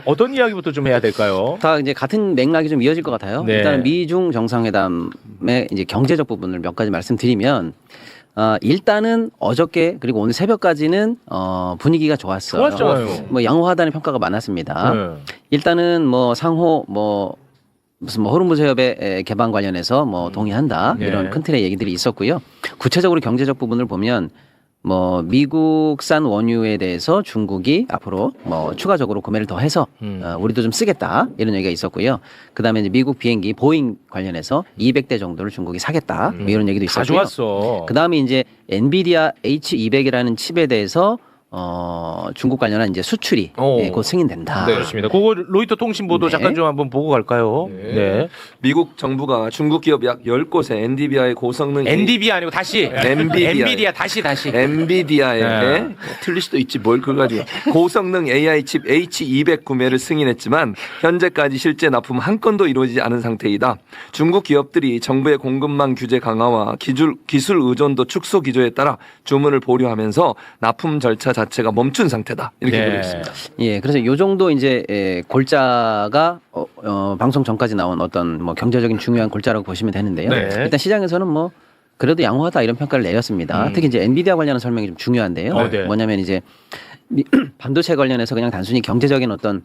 어떤 이야기부터 좀 해야 될까요? 다 이제 같은 맥락이 좀 이어질 것 같아요. 네. 일단 미중 정상회담의 이제 경제적 부분을 몇 가지 말씀드리면 일단은 어저께 그리고 오늘 새벽까지는 분위기가 좋았어요. 좋았잖아요. 뭐 양호하다는 평가가 많았습니다. 네. 일단은 뭐 상호 무슨 호르무즈 협의 개방 관련해서 뭐 동의한다 네. 이런 큰 틀의 얘기들이 있었고요. 구체적으로 경제적 부분을 보면 뭐 미국산 원유에 대해서 중국이 앞으로 뭐 추가적으로 구매를 더 해서 우리도 좀 쓰겠다 이런 얘기가 있었고요. 그다음에 이제 미국 비행기 보잉 관련해서 200대 정도를 중국이 사겠다 뭐 이런 얘기도 다 있었고요. 좋았어. 그다음에 이제 엔비디아 H200이라는 칩에 대해서 중국 관련한 이제 수출이 곧 승인된다. 네, 그렇습니다. 그거 로이터 통신보도 네. 잠깐 좀 한번 보고 갈까요? 네. 미국 정부가 중국 기업 약 10곳에 엔비디아의 고성능 엔디비아 아니고 다시 엔비디아 다시 엔비디아의 네. 틀릴 수도 있지 뭘 그걸 가지고 고성능 AI 칩 H200 구매를 승인했지만 현재까지 실제 납품 한 건도 이루어지지 않은 상태이다. 중국 기업들이 정부의 공급망 규제 강화와 기술 의존도 축소 기조에 따라 주문을 보류하면서 납품 절차 자체가 멈춘 상태다. 이렇게 네. 보고 있습니다. 예, 그래서 요 정도 이제 골자가 방송 전까지 나온 어떤 뭐 경제적인 중요한 골자라고 보시면 되는데요. 네. 일단 시장에서는 뭐 그래도 양호하다 이런 평가를 내렸습니다. 특히 이제 엔비디아 관련한 설명이 좀 중요한데요. 네. 뭐냐면 이제 반도체 관련해서 그냥 단순히 경제적인 어떤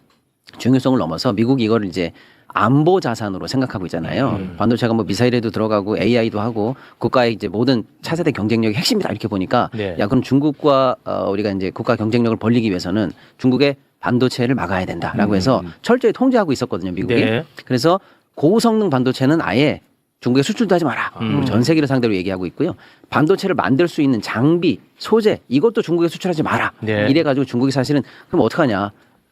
중요성을 넘어서 미국이 이거를 이제 안보 자산으로 생각하고 있잖아요. 반도체가 뭐 미사일에도 들어가고 AI도 하고 국가의 이제 모든 차세대 경쟁력이 핵심이다 이렇게 보니까 네. 야 그럼 중국과 우리가 이제 국가 경쟁력을 벌리기 위해서는 중국의 반도체를 막아야 된다라고 해서 철저히 통제하고 있었거든요, 미국이. 네. 그래서 고성능 반도체는 아예 중국에 수출도 하지 마라. 우리 전 세계를 상대로 얘기하고 있고요. 반도체를 만들 수 있는 장비, 소재 이것도 중국에 수출하지 마라. 네. 이래가지고 중국이 사실은 그럼 어떡하냐.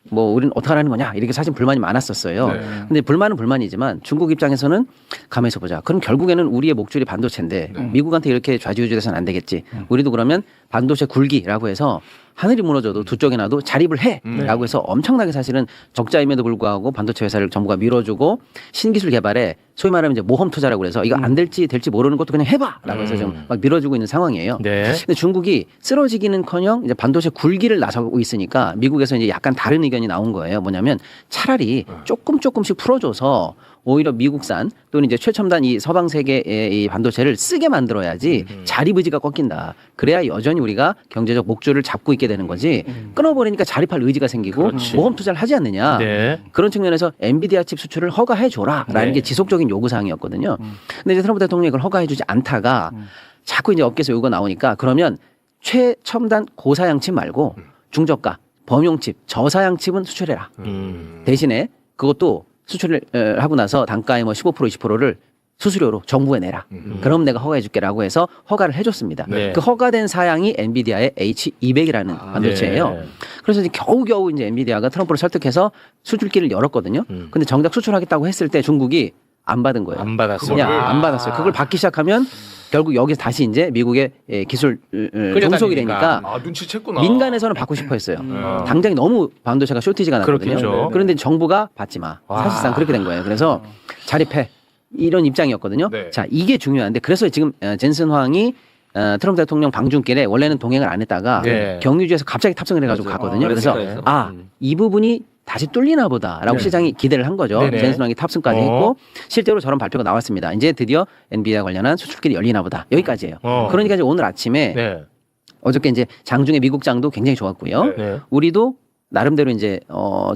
뭐 우리는 어떡하라는 거냐 이렇게 사실 불만이 많았었어요. 근데 불만은 불만이지만 중국 입장에서는 가만있어 보자. 그럼 결국에는 우리의 목줄이 반도체인데 미국한테 이렇게 좌지우지돼서는 안 되겠지. 우리도 그러면 반도체 굴기라고 해서 하늘이 무너져도 두 쪽에 놔도 자립을 해라고 해서 엄청나게 사실은 적자임에도 불구하고 반도체 회사를 정부가 밀어주고 신기술 개발에 소위 말하면 이제 모험 투자라고 그래서 이거 안 될지 모르는 것도 그냥 해봐라고 해서 지금 막 밀어주고 있는 상황이에요. 네. 근데 중국이 쓰러지기는커녕 이제 반도체 굴기를 나서고 있으니까 미국에서 이제 약간 다른 의견이 나온 거예요. 뭐냐면 차라리 조금씩 풀어줘서 오히려 미국산 또는 이제 최첨단 이 서방 세계의 이 반도체를 쓰게 만들어야지 자립 의지가 꺾인다. 그래야 여전히 우리가 경제적 목줄을 잡고 있게 되는 거지. 끊어버리니까 자립할 의지가 생기고 모험 투자를 하지 않느냐. 네. 그런 측면에서 엔비디아 칩 수출을 허가해줘라라는 게 지속적인 요구사항이었거든요. 근데 이제 트럼프 대통령이 그걸 허가해주지 않다가 자꾸 이제 업계에서 요구가 나오니까 그러면 최첨단 고사양 칩 말고 중저가 범용 칩, 저사양 칩은 수출해라. 대신에 그것도 수출을 하고 나서 단가의 뭐 15% 20%를 수수료로 정부에 내라. 그럼 내가 허가해줄게라고 해서 허가를 해줬습니다. 네. 그 허가된 사양이 엔비디아의 H200이라는 반도체예요. 네. 그래서 이제 겨우겨우 이제 엔비디아가 트럼프를 설득해서 수출기를 열었거든요. 근데 정작 수출하겠다고 했을 때 중국이 안 받은 거예요. 안 받았어요. 그냥 안 받았어요. 그걸 받기 시작하면 결국 여기서 다시 이제 미국의 기술 종속이 되니까 눈치챘구나. 민간에서는 받고 싶어 했어요. 당장이 너무 반도체가 쇼티지가 났거든요. 그렇겠죠. 그런데 정부가 받지 마. 사실상 그렇게 된 거예요. 그래서 자립해. 이런 입장이었거든요. 네. 자, 이게 중요한데 그래서 지금 젠슨 황이 트럼프 대통령 방중길에 원래는 동행을 안 했다가 네. 경유지에서 갑자기 탑승을 해가지고 갔거든요. 그래서 이 부분이 다시 뚫리나 보다라고 시장이 기대를 한 거죠. 네네. 젠슨 황이 탑승까지 했고 실제로 저런 발표가 나왔습니다. 이제 드디어 엔비디아 관련한 수출길이 열리나 보다. 여기까지예요. 그러니까 이제 오늘 아침에 네. 어저께 이제 장중에 미국장도 굉장히 좋았고요. 네. 우리도 나름대로 이제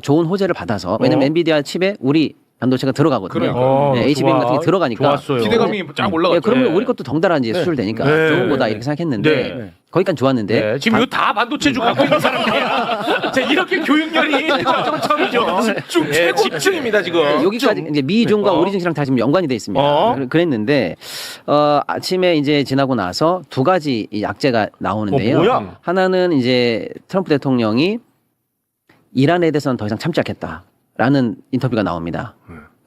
좋은 호재를 받아서 왜냐면 엔비디아 칩에 우리 반도체가 들어가거든요. 네, HBM 같은 게 들어가니까. 좋았어요. 기대감이 쫙 올라갔죠. 예, 그러면 네. 우리 것도 덩달아 이제 수출되니까 네. 좋은 거다 이렇게 생각했는데 네. 거기까지 좋았는데 네. 지금 이거 다 반도체주 갖고 있는 사람들이야. 자, 이렇게 교육열이 처음이죠. 집중, 최고 집중입니다, 지금. 여기까지 이제 미중과 우리 증시랑 다 지금 연관이 돼 있습니다. 그랬는데 아침에 이제 지나고 나서 두 가지 이 약재가 나오는데요. 뭐야? 하나는 이제 트럼프 대통령이 이란에 대해서는 더 이상 참지 않겠다라는 인터뷰가 나옵니다.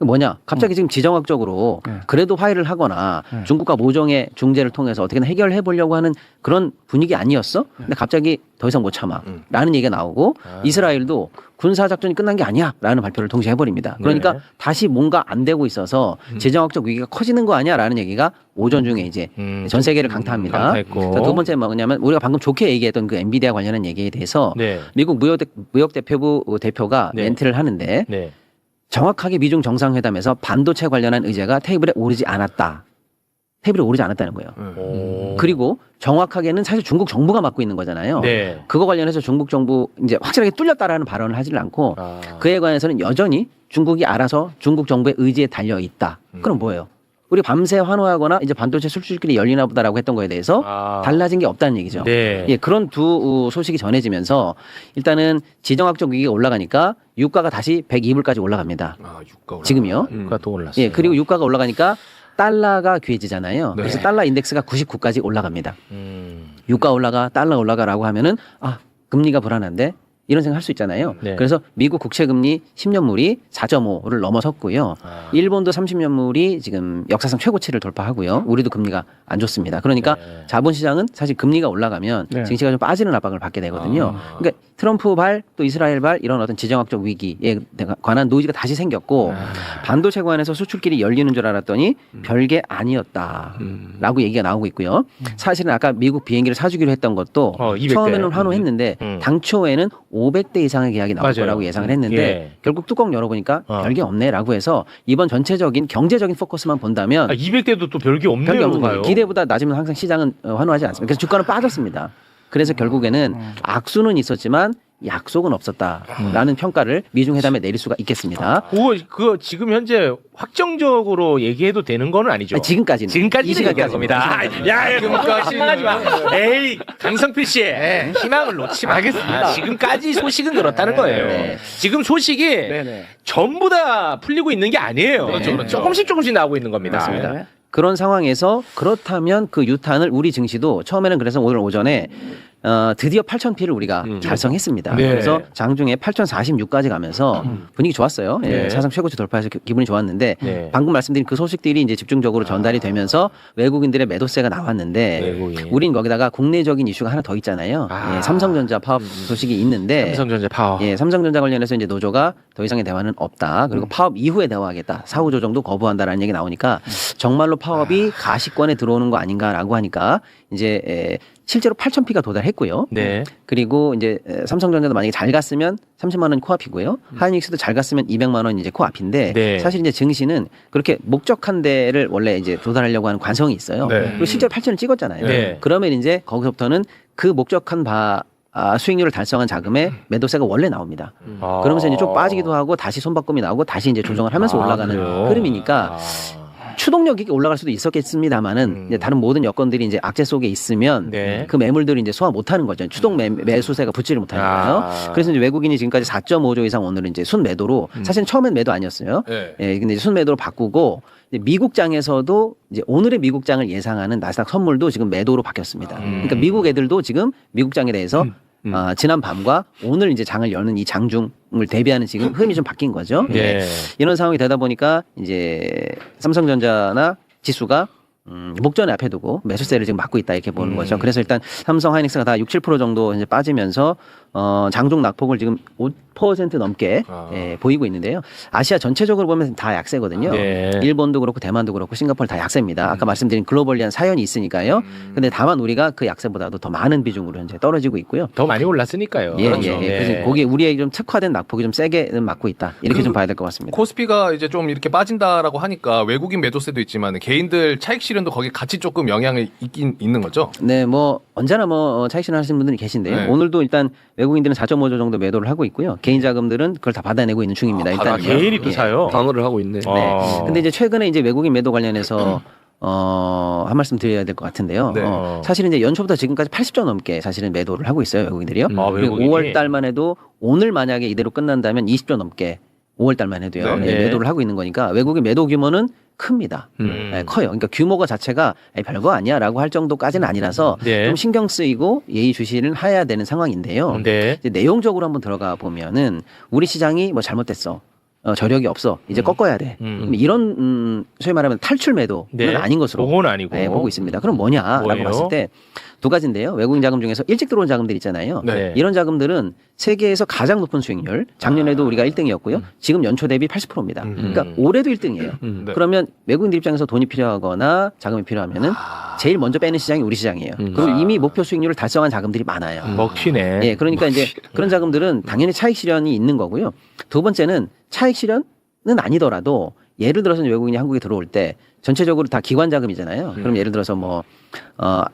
뭐냐? 갑자기 지금 지정학적으로 그래도 화해를 하거나 중국과 모종의 중재를 통해서 어떻게든 해결해 보려고 하는 그런 분위기 아니었어? 근데 갑자기 더 이상 못 참아라는 얘기가 나오고 이스라엘도 군사 작전이 끝난 게 아니야라는 발표를 동시에 해버립니다. 그러니까 다시 뭔가 안 되고 있어서 지정학적 위기가 커지는 거 아니야라는 얘기가 오전 중에 이제 전 세계를 강타합니다. 강타했고. 자, 두 번째 뭐냐면 우리가 방금 좋게 얘기했던 그 엔비디아 관련한 얘기에 대해서 미국 무역대표부 대표가 멘트를 하는데 정확하게 미중 정상회담에서 반도체 관련한 의제가 테이블에 오르지 않았다. 테이블에 오르지 않았다는 거예요. 그리고 정확하게는 사실 중국 정부가 맡고 있는 거잖아요. 그거 관련해서 중국 정부 이제 확실하게 뚫렸다라는 발언을 하지를 않고 그에 관해서는 여전히 중국이 알아서 중국 정부의 의지에 달려 있다. 그럼 뭐예요? 우리 밤새 환호하거나 이제 반도체 수출길이 열리나 보다라고 했던 거에 대해서 달라진 게 없다는 얘기죠. 예, 그런 두 소식이 전해지면서 일단은 지정학적 위기가 올라가니까 유가가 다시 102불까지 올라갑니다. 유가 지금요. 유가 또 올랐어요. 예, 그리고 유가가 올라가니까 달러가 귀해지잖아요. 그래서 달러 인덱스가 99까지 올라갑니다. 유가 올라가, 달러 올라가라고 하면은 금리가 불안한데 이런 생각 할 수 있잖아요. 그래서 미국 국채금리 10년물이 4.5를 넘어섰고요. 일본도 30년물이 지금 역사상 최고치를 돌파하고요. 우리도 금리가 안 좋습니다. 그러니까 자본시장은 사실 금리가 올라가면 증시가 좀 빠지는 압박을 받게 되거든요. 그러니까 트럼프 발 또 이스라엘 발 이런 어떤 지정학적 위기에 관한 노이즈가 다시 생겼고 반도체 관해서 수출길이 열리는 줄 알았더니 별게 아니었다라고 얘기가 나오고 있고요. 사실은 아까 미국 비행기를 사주기로 했던 것도 200대. 처음에는 환호했는데 당초에는 500대 이상의 계약이 나올 맞아요. 거라고 예상을 했는데 결국 뚜껑 열어보니까 별게 없네라고 해서 이번 전체적인 경제적인 포커스만 본다면 200대도 또 별게 없네요. 별게 없는 거예요. 가요. 기대보다 낮으면 항상 시장은 환호하지 않습니다. 그래서 주가는 빠졌습니다. 그래서 결국에는 악수는 있었지만 약속은 없었다라는 평가를 미중 회담에 내릴 수가 있겠습니다. 그거 지금 현재 확정적으로 얘기해도 되는 건 아니죠. 지금까지는 이 지금까지는 시간까지는. 얘기한 겁니다. 야, 그거 실망하지 마. 에이, 강성필 씨, 희망을 놓지 마. 알겠습니다. 지금까지 소식은 그렇다는 거예요. 네. 지금 소식이 전부 다 풀리고 있는 게 아니에요. 조금씩 나오고 있는 겁니다. 맞습니다. 그런 상황에서 그렇다면 그 유탄을 우리 증시도 처음에는 그래서 오늘 오전에 드디어 8,000P를 우리가 달성했습니다. 그래서 장중에 8,046까지 가면서 분위기 좋았어요. 예, 사상 최고치 돌파해서 기분이 좋았는데 방금 말씀드린 그 소식들이 이제 집중적으로 전달이 되면서 외국인들의 매도세가 나왔는데 우린 거기다가 국내적인 이슈가 하나 더 있잖아요. 예, 삼성전자 파업 소식이 있는데 삼성전자 파업. 예, 삼성전자 관련해서 이제 노조가 더 이상의 대화는 없다. 그리고 파업 이후에 대화하겠다. 사후 조정도 거부한다라는 얘기 나오니까 정말로 파업이 가시권에 들어오는 거 아닌가라고 하니까 이제 실제로 8,000P가 도달했고요. 그리고 이제 삼성전자도 만약에 잘 갔으면 30만 원 코앞이고요. 하이닉스도 잘 갔으면 200만 원 이제 코앞인데 사실 이제 증시는 그렇게 목적한 데를 원래 이제 도달하려고 하는 관성이 있어요. 그리고 실제로 8,000을 찍었잖아요. 그러면 이제 거기서부터는 그 목적한 수익률을 달성한 자금에 매도세가 원래 나옵니다. 그러면서 이제 좀 빠지기도 하고 다시 손바꿈이 나오고 다시 이제 조정을 하면서 올라가는 흐름이니까 추동력이 올라갈 수도 있었겠습니다만은 이제 다른 모든 여건들이 이제 악재 속에 있으면 그 매물들이 이제 소화 못하는 거죠. 추동 매수세가 붙지를 못하니까요. 그래서 이제 외국인이 지금까지 4.5조 이상 오늘은 이제 순 매도로 사실은 처음엔 매도 아니었어요. 예, 근데 이제 순 매도로 바꾸고 이제 미국장에서도 이제 오늘의 미국장을 예상하는 나스닥 선물도 지금 매도로 바뀌었습니다. 그러니까 미국 애들도 지금 미국장에 대해서 지난 밤과 오늘 이제 장을 여는 이 장중을 대비하는 지금 흐름이 좀 바뀐 거죠. 이런 상황이 되다 보니까 이제 삼성전자나 지수가 목전에 앞에 두고 매수세를 지금 막고 있다 이렇게 보는 거죠. 그래서 일단 삼성 하이닉스가 다 6, 7% 정도 이제 빠지면서 장중 낙폭을 지금 5% 넘게 보이고 있는데요. 아시아 전체적으로 보면 다 약세거든요. 일본도 그렇고 대만도 그렇고 싱가포르 다 약세입니다. 아까 말씀드린 글로벌리한 사연이 있으니까요. 근데 다만 우리가 그 약세보다도 더 많은 비중으로 현재 떨어지고 있고요. 더 많이 올랐으니까요. 그래서 거기에 우리의 좀 특화된 낙폭이 좀 세게 맞고 있다. 이렇게 좀 봐야 될 것 같습니다. 코스피가 이제 좀 이렇게 빠진다라고 하니까 외국인 매도세도 있지만 개인들 차익 실현도 거기 같이 조금 영향이 있긴 있는 거죠. 네, 뭐 언제나 뭐 차익 실현 하시는 분들이 계신데요. 오늘도 일단 외국인들은 4.5조 정도 매도를 하고 있고요. 개인 자금들은 그걸 다 받아내고 있는 중입니다. 일단 개인이 또 사요. 방어를 하고 있네. 근데 이제 최근에 이제 외국인 매도 관련해서 한 말씀 드려야 될 것 같은데요. 사실은 이제 연초부터 지금까지 80조 넘게 사실은 매도를 하고 있어요. 외국인들이요. 그리고 5월 달만 해도 오늘 만약에 이대로 끝난다면 20조 넘게 5월 달만 해도요. 매도를 하고 있는 거니까 외국인 매도 규모는 큽니다. 커요. 그러니까 규모가 자체가 별거 아니야라고 할 정도까지는 아니라서 좀 신경 쓰이고 예의주시를 해야 되는 상황인데요. 이제 내용적으로 한번 들어가 보면은 우리 시장이 뭐 잘못됐어. 저력이 없어. 이제 꺾어야 돼. 이런 소위 말하면 탈출 매도는 네. 아닌 것으로 그건 아니고. 보고 있습니다. 그럼 뭐냐라고 뭐예요? 봤을 때 두 가지인데요. 외국인 자금 중에서 일찍 들어온 자금들 있잖아요. 네. 이런 자금들은 세계에서 가장 높은 수익률. 작년에도 우리가 1등이었고요. 지금 연초 대비 80%입니다. 그러니까 올해도 1등이에요. 네. 그러면 외국인들 입장에서 돈이 필요하거나 자금이 필요하면은 제일 먼저 빼는 시장이 우리 시장이에요. 그리고 이미 목표 수익률을 달성한 자금들이 많아요. 먹히네. 예, 그러니까 이제 그런 자금들은 당연히 차익 실현이 있는 거고요. 두 번째는 차익 실현은 아니더라도 예를 들어서 외국인이 한국에 들어올 때 전체적으로 다 기관 자금이잖아요. 그럼 예를 들어서 뭐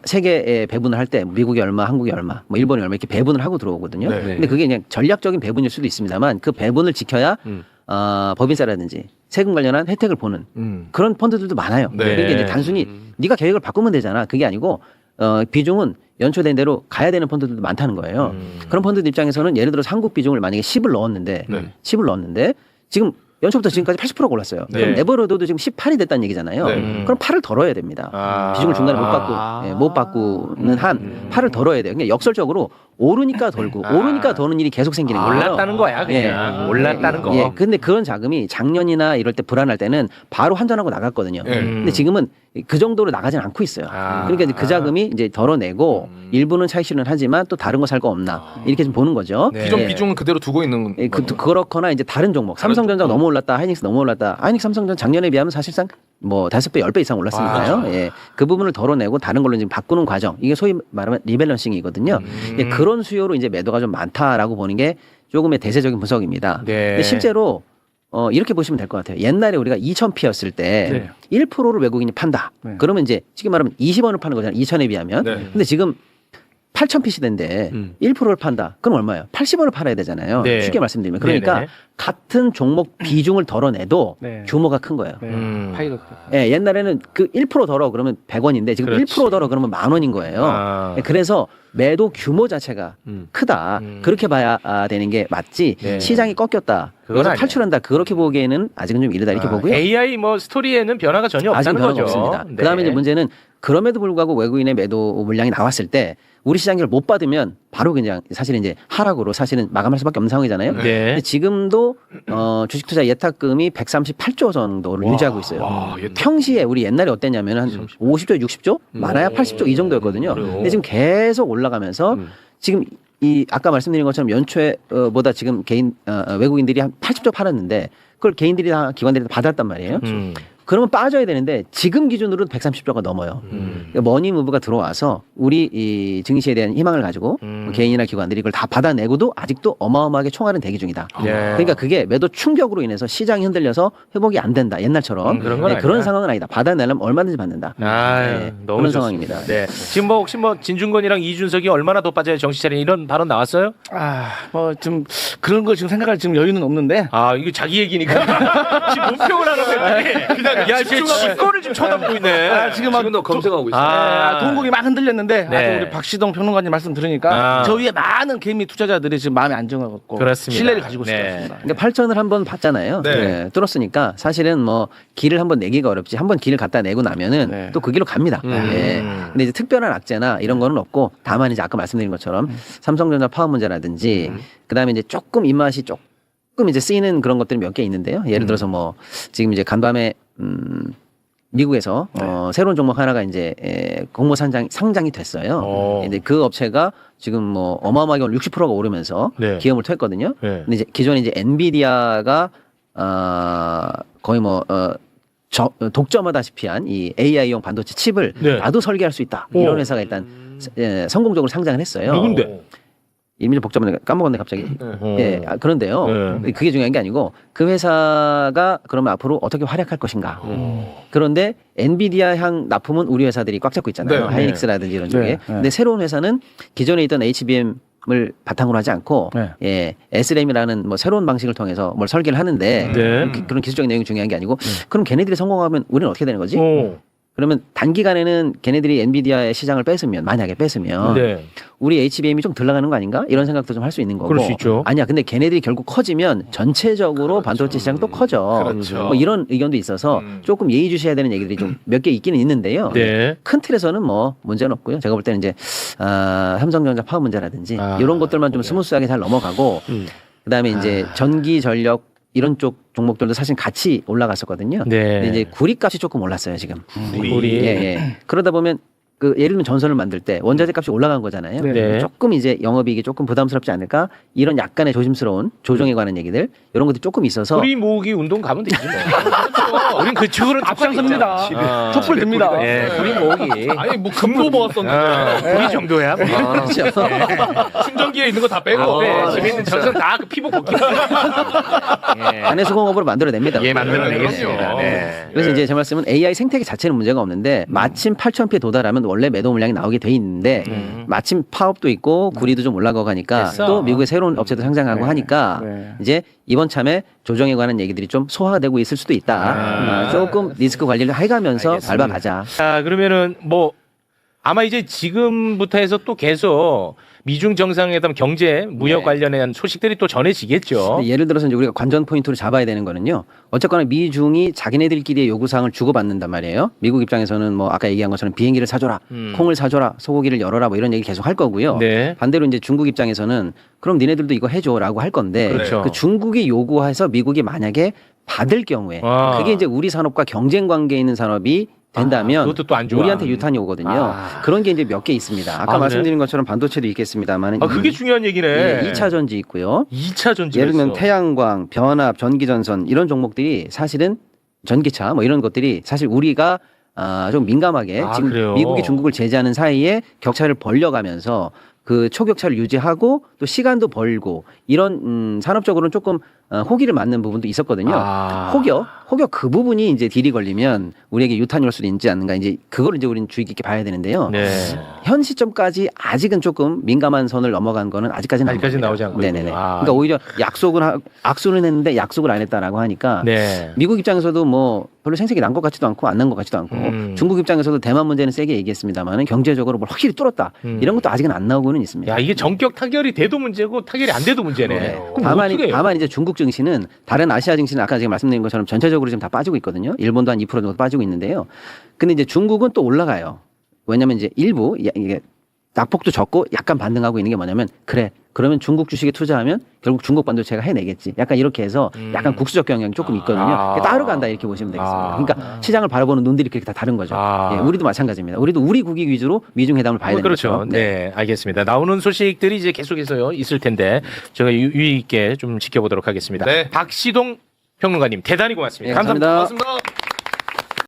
세계에 배분을 할 때 미국이 얼마, 한국이 얼마, 뭐 일본이 얼마 이렇게 배분을 하고 들어오거든요. 네. 근데 그게 그냥 전략적인 배분일 수도 있습니다만 그 배분을 지켜야 법인세라든지 세금 관련한 혜택을 보는 그런 펀드들도 많아요. 네. 그러니까 이제 단순히 네가 계획을 바꾸면 되잖아. 그게 아니고 비중은 연초된 대로 가야 되는 펀드들도 많다는 거예요. 그런 펀드들 입장에서는 예를 들어서 한국 비중을 만약에 10을 넣었는데 네. 10을 넣었는데 지금 연초부터 지금까지 80%가 올랐어요. 네. 그럼 네버로드도 지금 18이 됐다는 얘기잖아요. 네. 그럼 8을 덜어야 됩니다. 아. 비중을 중간에 못 바꾸는 한 8을 덜어야 돼요. 그러니까 역설적으로 오르니까 덜고 오르니까 더는 일이 계속 생기는 거예요. 올랐다는 거야 그냥. 예. 올랐다는 거. 예. 근데 그런 자금이 작년이나 이럴 때 불안할 때는 바로 환전하고 나갔거든요. 근데 지금은 그 정도로 나가진 않고 있어요. 그러니까 이제 그 자금이 이제 덜어내고 일부는 차익 실현을 하지만 또 다른 거 살 거 없나 이렇게 좀 보는 거죠. 기존 예. 비중은 그대로 두고 있는 예, 거죠. 그렇거나 이제 다른 종목, 삼성전자 너무 올랐다, 하이닉스 너무 올랐다. 하이닉스, 삼성전자 작년에 비하면 사실상 뭐 5배, 10배 이상 올랐으니까요. 예, 그 부분을 덜어내고 다른 걸로 지금 바꾸는 과정. 이게 소위 말하면 리밸런싱이거든요. 예, 그런 수요로 이제 매도가 좀 많다라고 보는 게 조금의 대세적인 분석입니다. 네. 근데 실제로 이렇게 보시면 될 것 같아요. 옛날에 우리가 2,000P였을 때 1%를 외국인이 판다. 그러면 이제 쉽게 말하면 20원을 파는 거잖아요. 2,000에 비하면. 네. 근데 지금 8,000P 시대인데 1%를 판다. 그럼 얼마예요? 80원을 팔아야 되잖아요. 네. 쉽게 말씀드리면. 그러니까 네네. 같은 종목 비중을 덜어내도 네. 규모가 큰 거예요. 파이가 예, 옛날에는 그 1% 덜어 그러면 100원인데 지금 그렇지. 1% 덜어 그러면 10,000원인 거예요. 아. 예, 그래서 매도 규모 자체가 크다. 그렇게 봐야 되는 게 맞지. 네. 시장이 꺾였다. 그건 그래서 아니에요. 탈출한다. 그렇게 보기에는 아직은 좀 이르다 이렇게 보고요. AI 뭐 스토리에는 변화가 전혀 아직 없다는 변화가 거죠. 없습니다. 네. 그다음에 이제 문제는 그럼에도 불구하고 외국인의 매도 물량이 나왔을 때 우리 시장을 못 받으면 바로 그냥 사실은 이제 하락으로 사실은 마감할 수밖에 없는 상황이잖아요. 네. 근데 지금도 주식 투자 예탁금이 138조 정도를 유지하고 있어요. 평시에 우리 옛날에 어땠냐면 한 50조, 60조, 많아야 80조 이 정도였거든요. 근데 지금 계속 올라가면서 지금 이 아까 말씀드린 것처럼 연초에 보다 지금 외국인들이 한 80조 팔았는데 그걸 개인들이 다 기관들이 다 받았단 말이에요. 그러면 빠져야 되는데 지금 기준으로는 130조가 넘어요. 그러니까 머니 무브가 들어와서 우리 이 증시에 대한 희망을 가지고 개인이나 기관들이 이걸 다 받아내고도 아직도 어마어마하게 총알은 대기 중이다. 예. 그러니까 그게 매도 충격으로 인해서 시장이 흔들려서 회복이 안 된다. 옛날처럼 그런 건 그런 아니다. 상황은 아니다. 받아내려면 얼마든지 받는다. 아, 네, 너무 그런 좋습니다. 상황입니다. 네. 지금 뭐 혹시 뭐 진중권이랑 이준석이 얼마나 더 빠져야 정신 차리는 이런 발언 나왔어요? 뭐 좀 그런 거 지금 생각할 지금 여유는 없는데 아, 이거 자기 얘기니까. 지금 논평을 하는데 그냥 야, 제 직권을 지금 쳐다보고 있네. 지금도 검색하고 있어요. 동국이 막 흔들렸는데 네. 아까 우리 박시동 평론가님 말씀 들으니까 아. 저 위에 많은 개미 투자자들이 지금 마음이 안정하고 그렇습니다. 신뢰를 가지고 있을 네. 것 같습니다. 그러니까 8천을 한번 받잖아요. 네. 네, 뚫었으니까 사실은 뭐 길을 한번 내기가 어렵지. 한번 길을 갖다 내고 나면은 네. 또 그 길로 갑니다. 예. 근데 이제 특별한 악재나 이런 거는 없고 다만 이제 아까 말씀드린 것처럼 삼성전자 파업 문제라든지 그다음에 이제 조금 입맛이 조금 이제 쓰이는 그런 것들이 몇 개 있는데요. 예를 들어서 뭐 지금 이제 간밤에 미국에서 새로운 종목 하나가 이제 공모 상장이 됐어요. 근데 그 업체가 지금 뭐 어마어마하게 60%가 오르면서 네. 기염을 토했거든요. 네. 근데 이제 기존에 이제 엔비디아가 거의 뭐 독점하다시피 한 이 AI용 반도체 칩을 네. 나도 설계할 수 있다. 이런 회사가 일단 성공적으로 상장을 했어요. 누군데? 이름이 좀 복잡한데 까먹었네 갑자기. 예, 그런데요. 네. 그게 중요한 게 아니고 그 회사가 그러면 앞으로 어떻게 활약할 것인가. 그런데 엔비디아 향 납품은 우리 회사들이 꽉 잡고 있잖아요. 네. 하이닉스라든지 이런 쪽에. 네. 근데 새로운 회사는 기존에 있던 HBM을 바탕으로 하지 않고 네. 예, SRAM이라는 뭐 새로운 방식을 통해서 뭘 설계를 하는데 네. 그런 기술적인 내용이 중요한 게 아니고 그럼 걔네들이 성공하면 우리는 어떻게 되는 거지? 오. 그러면 단기간에는 걔네들이 엔비디아의 시장을 만약에 뺐으면 네. 우리 HBM이 좀 덜 나가는 거 아닌가? 이런 생각도 좀 할 수 있는 거고. 그럴 수 있죠. 아니야. 근데 걔네들이 결국 커지면 전체적으로 반도체 시장이 또 커져. 그렇죠. 뭐 이런 의견도 있어서 조금 예의주시해야 되는 얘기들이 좀 몇 개 있기는 있는데요. 네. 큰 틀에서는 뭐 문제는 없고요. 제가 볼 때는 이제 삼성전자 파업 문제라든지 이런 것들만 좀 스무스하게 잘 넘어가고 그다음에 이제 전기 전력 이런 쪽 종목들도 사실 같이 올라갔었거든요. 네. 근데 이제 구리값이 조금 올랐어요 지금. 구리. 예, 예. 그러다 보면 그 예를 들면 전선을 만들 때 원자재 값이 올라간 거잖아요. 네. 조금 이제 영업이익이 조금 부담스럽지 않을까 이런 약간의 조심스러운 조정에 관한 얘기들 이런 것들이 조금 있어서 구리 모으기 운동 가면 되지 뭐. 그렇죠. 우린 그쪽으로 앞장섭니다. 촛불 됩니다. 예, 구리 모으기. 아니 뭐 금도 모았었는데 구리 정도야. 뭐. 그렇죠. 충전기에 있는 거 다 빼고. 네, 집에 있는 전선 다 그 피부 걷기. 예. 안에 수공업으로 만들어냅니다. 예, 만들어내겠습니다. 그럼요. 네. 그래서 이제 제 말씀은 AI 생태계 자체는 문제가 없는데 마침 8,000피에 도달하면 원래 매도 물량이 나오게 돼 있는데 마침 파업도 있고 구리도 좀 올라가고 가니까 됐어. 또 미국의 새로운 업체도 상장하고 하니까 네. 이제 이번 참에 조정에 관한 얘기들이 좀 소화가 되고 있을 수도 있다. 조금 리스크 관리를 해가면서 알겠습니다. 밟아가자. 자, 그러면은 뭐 아마 이제 지금부터 해서 또 계속 미중 정상회담 경제 무역 네. 관련한 소식들이 또 전해지겠죠. 근데 예를 들어서 이제 우리가 관전 포인트로 잡아야 되는 거는요. 어쨌거나 미중이 자기네들끼리의 요구사항을 주고받는단 말이에요. 미국 입장에서는 뭐 아까 얘기한 것처럼 비행기를 사줘라, 콩을 사줘라, 소고기를 열어라 뭐 이런 얘기 계속 할 거고요. 네. 반대로 이제 중국 입장에서는 그럼 니네들도 이거 해줘라고 할 건데 그렇죠. 그 중국이 요구해서 미국이 만약에 받을 경우에 아. 그게 이제 우리 산업과 경쟁 관계에 있는 산업이 된다면 그것도 또 안 좋아. 우리한테 유탄이 오거든요. 그런 게 이제 몇 개 있습니다. 아까 그래? 말씀드린 것처럼 반도체도 있겠습니다만 그게 중요한 얘기네. 2차 전지 있고요. 2차 전지가 예를 들면 있어. 태양광, 변압, 전기전선 이런 종목들이 사실은 전기차 뭐 이런 것들이 사실 우리가 좀 민감하게 아, 지금 그래요? 미국이 중국을 제재하는 사이에 격차를 벌려가면서 그 초격차를 유지하고 또 시간도 벌고 이런 산업적으로는 조금 호기를 맞는 부분도 있었거든요. 아. 혹여 그 부분이 이제 딜이 걸리면 우리에게 유탄이 올 수도 있지 않는가 이제 그걸 이제 우리는 주의 깊게 봐야 되는데요. 네. 현 시점까지 아직은 조금 민감한 선을 넘어간 거는 아직까지는 안 아직까지 보입니다. 나오지 않고 네네네. 있군요. 아. 그러니까 오히려 악수는 했는데 약속을 안 했다라고 하니까 네. 미국 입장에서도 뭐 별로 생색이 난 것 같지도 않고 안 난 것 같지도 않고 중국 입장에서도 대만 문제는 세게 얘기했습니다만은 경제적으로 뭘 확실히 뚫었다 이런 것도 아직은 안 나오고는 있습니다. 야, 이게 전격 타결이 돼도 문제고 타결이 안 돼도 문제네. 네. 그럼 다만, 어떻게 해요? 다만 이제 중국 증시는 다른 아시아 증시는 아까 제가 말씀드린 것처럼 전체적으로 지금 다 빠지고 있거든요. 일본도 한 2% 정도 빠지고 있는데요. 근데 이제 중국은 또 올라가요. 왜냐면 이제 일부 이게 낙폭도 적고 약간 반등하고 있는 게 뭐냐면 그래 그러면 중국 주식에 투자하면 결국 중국 반도체가 해내겠지. 약간 이렇게 해서 약간 국수적 경향이 조금 있거든요. 그러니까 따로 간다 이렇게 보시면 되겠습니다. 그러니까 시장을 바라보는 눈들이 그렇게 다 다른 거죠. 아. 예, 우리도 마찬가지입니다. 우리도 우리 국익 위주로 미중 회담을 봐야 되는 그렇죠. 거죠. 네. 알겠습니다. 나오는 소식들이 이제 계속해서 있을 텐데 제가 유의 있게 좀 지켜보도록 하겠습니다. 네. 박시동 평론가님 대단히 고맙습니다. 네, 감사합니다. 고맙습니다.